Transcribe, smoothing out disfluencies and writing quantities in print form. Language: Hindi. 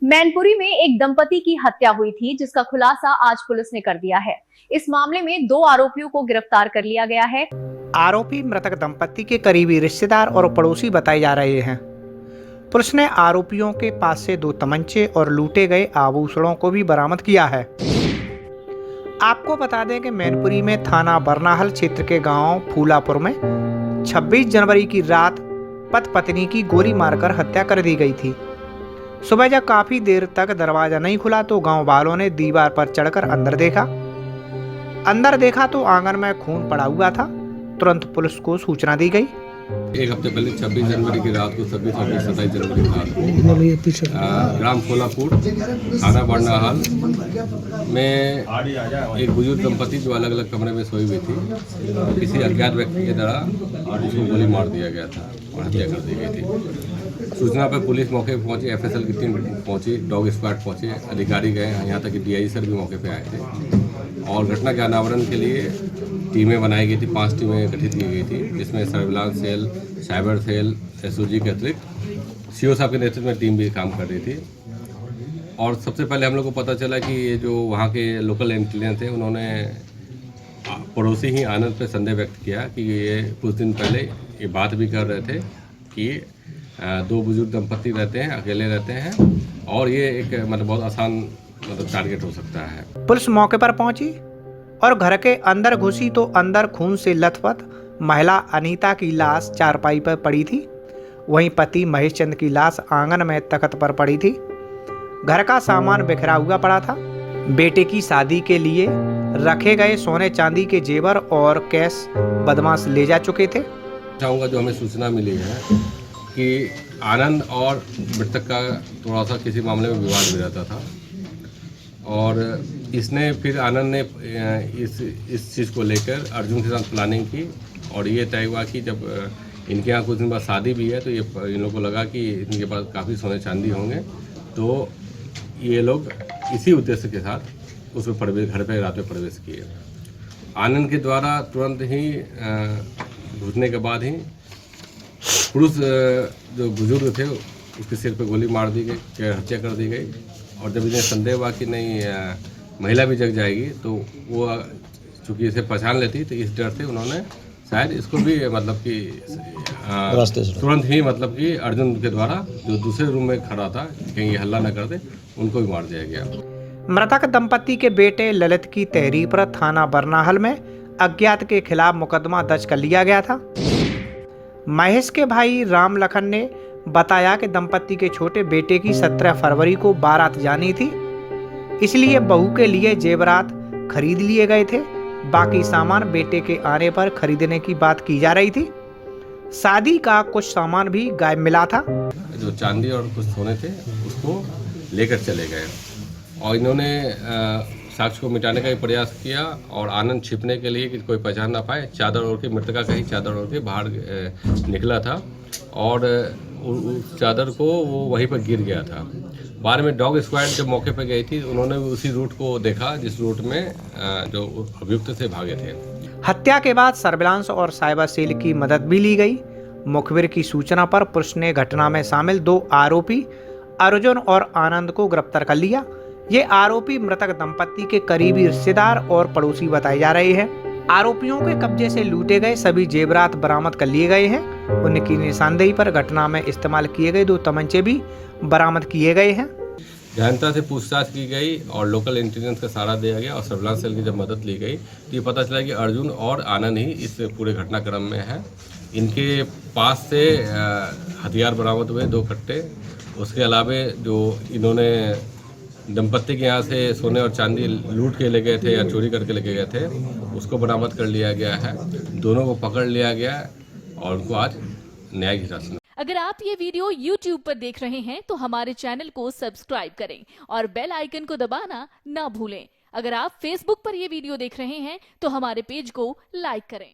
मैनपुरी में एक दंपति की हत्या हुई थी, जिसका खुलासा आज पुलिस ने कर दिया है। इस मामले में 2 आरोपियों को गिरफ्तार कर लिया गया है। आरोपी मृतक दंपति के करीबी रिश्तेदार और पड़ोसी बताए जा रहे हैं। पुलिस ने आरोपियों के पास से 2 तमंचे और लूटे गए आभूषणों को भी बरामद किया है। आपको बता दें कि मैनपुरी में थाना बरनाहल क्षेत्र के गांव फूलापुर में 26 जनवरी की रात पति पत्नी की गोली मारकर हत्या कर दी गई थी। सुबह जब काफी देर तक दरवाजा नहीं खुला तो गांव वालों ने दीवार पर चढ़कर अंदर देखा तो आंगन में खून पड़ा हुआ था। तुरंत पुलिस को सूचना दी गई। एक हफ्ते पहले 26 जनवरी की रात को 27 जनवरी की रात को ग्राम कोलापुर थाना बरनाहल में एक बुजुर्ग दंपति जो अलग अलग कमरे में सोई हुई थी, किसी अज्ञात व्यक्ति के द्वारा उसको गोली मार दिया गया था और हत्या कर दी गई थी। सूचना पर पुलिस मौके पर पहुंची, एफएसएल की टीम पहुंची, डॉग स्क्वाड पहुंचे, अधिकारी गए, यहाँ तक कि डीआई सर भी मौके पर आए थे और घटना के अनावरण के लिए टीमें बनाई गई थी। 5 टीमें गठित की गई थी, जिसमें surveillance cell, cyber cell, SOG के अतिरिक्त सीओ साहब के नेतृत्व में टीम भी काम कर रही थी। और सबसे पहले हम लोग को पता चला कि ये जो वहाँ के लोकल इंटेलिजेंस थे, उन्होंने पड़ोसी ही आनंद पे संदेह व्यक्त किया कि ये कुछ दिन पहले ये बात भी कर रहे थे कि 2 बुजुर्ग दंपति रहते हैं, अकेले रहते हैं और ये एक बहुत आसान टारगेट हो सकता है। पुलिस मौके पर पहुंची और घर के अंदर घुसी तो अंदर खून से लथपथ महिला अनीता की लाश चारपाई पर पड़ी थी। वहीं पति महेश चंद की लाश आंगन में तख्त पर पड़ी थी। घर का सामान बिखरा हुआ पड़ा था। बेटे की शादी के लिए रखे गए सोने चांदी के जेवर और कैश बदमाश ले जा चुके थे। चाहूँगा जो हमें सूचना मिली है कि आनंद और मृतक का थोड़ा सा किसी मामले में विवाद भी रहता था और इसने फिर आनंद ने इस चीज़ को लेकर अर्जुन के साथ प्लानिंग की और ये तय हुआ कि जब इनके यहाँ कुछ दिन बाद शादी भी है तो ये इन लोगों को लगा कि इनके पास काफ़ी सोने चांदी होंगे, तो ये लोग इसी उद्देश्य के साथ उसमें घर पे रात में प्रवेश किए। आनंद के द्वारा तुरंत ही घुसने के बाद ही पुरुष जो बुजुर्ग थे उसके सिर पे गोली मार दी गई, हत्या कर दी गई। और जब इन्हें संदेह हुआ कि नहीं महिला भी जग जाएगी तो वो चूँकि इसे पहचान लेती, तो इस डर से उन्होंने शायद इसको भी तुरंत ही कि अर्जुन के द्वारा जो दूसरे रूम में खड़ा था कहीं ये हल्ला न कर दे, उनको भी मार दिया गया। मृतक दंपति के बेटे ललित की तहरीर पर थाना बरनाहल में अज्ञात के खिलाफ मुकदमा दर्ज कर लिया गया था। महेश के भाई राम लखन ने बताया कि दंपति के छोटे बेटे की 17 फरवरी को बारात जानी थी, इसलिए बहू के लिए जेवरात खरीद लिए गए थे। बाकी सामान बेटे के आने पर खरीदने की बात की जा रही थी। शादी का कुछ सामान भी गायब मिला था। जो चांदी और कुछ सोने थे उसको लेकर चले गए और इन्होंने साक्ष्य को मिटाने का भी प्रयास किया और आनंद छिपने के लिए कि कोई पहचान ना पाए चादर ओढ़ के, मृतका का ही चादर ओढ़ के बाहर निकला था और उस चादर को वो वहीं पर गिर गया था। बाद में डॉग स्क्वाड जब मौके पर गई थी, उन्होंने उसी रूट को देखा जिस रूट में जो अभियुक्त से भागे थे। हत्या के बाद सर्विलांस और साइबर सेल की मदद भी ली गई। मुखबिर की सूचना पर पुलिस ने घटना में शामिल 2 आरोपी अर्जुन और आनंद को गिरफ्तार कर लिया। ये आरोपी मृतक दंपति के करीबी रिश्तेदार और पड़ोसी बताए जा रहे हैं। आरोपियों के कब्जे से लूटे गए सभी जेवरात बरामद कर लिए गए हैं। उनकी निशानदेही पर घटना में इस्तेमाल किए गए 2 तमंचे भी बरामद किए गए हैं। गहनता से पूछताछ की गई और लोकल इंटेलिजेंस का सहारा दिया गया और सर्विलांस सेल की जब मदद ली गई तो ये पता चला कि अर्जुन और आनंद ही इस पूरे घटनाक्रम में है। इनके पास से हथियार बरामद हुए 2 कट्टे। उसके अलावा जो इन्होंने दंपत्ति के यहाँ से सोने और चांदी लूट के ले गए थे या चोरी करके लेके गए थे, उसको बरामद कर लिया गया है। दोनों को पकड़ लिया गया और उनको आज न्यायिक हिरासत में। अगर आप ये वीडियो YouTube पर देख रहे हैं तो हमारे चैनल को सब्सक्राइब करें और बेल आइकन को दबाना ना भूलें। अगर आप Facebook पर ये वीडियो देख रहे हैं तो हमारे पेज को लाइक करें।